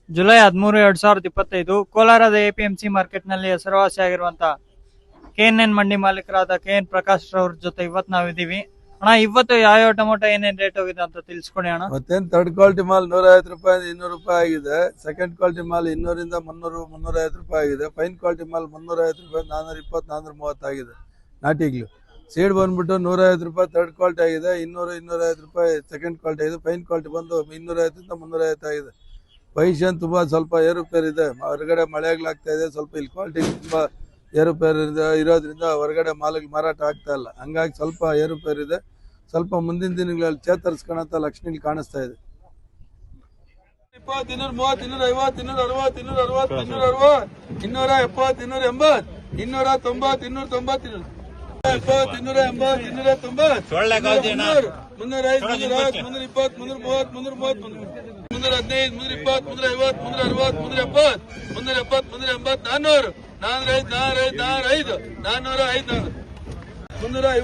July 13, 2025 ಕೋಲಾರದ APMC ಮಾರ್ಕೆಟ್ನಲ್ಲಿ ಹೆಸರುವಾಸಿಯಾಗಿರುವಂತಹ ಕೆಎನ್ಎನ್ ಮಂಡಿ ಮಾಲೀಕರಾದ ಕೆಎನ್ ಪ್ರಕಾಶ್ ರವ್ರ ಜೊತೆ ಇವತ್ತು ನಾವಿದ್ದೀವಿ. ಅಣ್ಣ, ಇವತ್ತು ಯಾವ ಟೊಮೊಟೊ ಏನೇನ್ ರೇಟ್ ಹೋಗಿದೆ ಅಂತ ತಿಳಿಸ್ಕೊಡಿ ಅಣ್ಣ. ಮತ್ತೇನ್ ಥರ್ಡ್ ಕ್ವಾಲಿಟಿ ಮಾಲ್ 150 ರೂಪಾಯಿ 200 ರೂಪಾಯಿ ಆಗಿದೆ. ಸೆಕೆಂಡ್ ಕ್ವಾಲಿಟಿ ಮಾಲ್ 200 300 350 ರೂಪಾಯಿ ಆಗಿದೆ. ಫೈನ್ ಕ್ವಾಲಿಟಿ ಮಾಲ್ 350 ರೂಪಾಯಿ 420 430 ಆಗಿದೆ. ನಾಟಿಗ್ಲು ಸೀಡ್ ಬಂದ್ಬಿಟ್ಟು 150 ರೂಪಾಯಿ ಥರ್ಡ್ ಕ್ವಾಲಿಟಿ ಆಗಿದೆ. 200 250 ರೂಪಾಯಿ ಸೆಕೆಂಡ್ ಕ್ವಾಲಿಟಿ ಆಗಿದೆ. ಫೈನ್ ಕ್ವಾಲಿಟಿ ಬಂದು 250 350 ಆಗಿದೆ. ಪೊಸಿಷನ್ ತುಂಬಾ ಸ್ವಲ್ಪ ಏರುಪೇರು ಇದೆ. ಹೊರಗಡೆ ಮಳೆಗಳಾಗ್ತಾ ಇದೆ. ಸ್ವಲ್ಪ ಇಲ್ಲಿ ಕ್ವಾಲಿಟಿ ತುಂಬಾ ಏರುಪೇರು ಇರೋದ್ರಿಂದ ಹೊರಗಡೆ ಮಾಲಿಗೆ ಮಾರಾಟ ಆಗ್ತಾ ಇಲ್ಲ. ಹಂಗಾಗಿ ಸ್ವಲ್ಪ ಏರುಪೇರು ಇದೆ. ಸ್ವಲ್ಪ ಮುಂದಿನ ದಿನಗಳಲ್ಲಿ ಚೇತರಿಸ್ಕೊಳ್ಳೋ ಲಕ್ಷಣಗಳು ಕಾಣಿಸ್ತಾ ಇದೆ. 230 250 250 260 260 260 270 280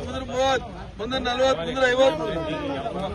290 290 350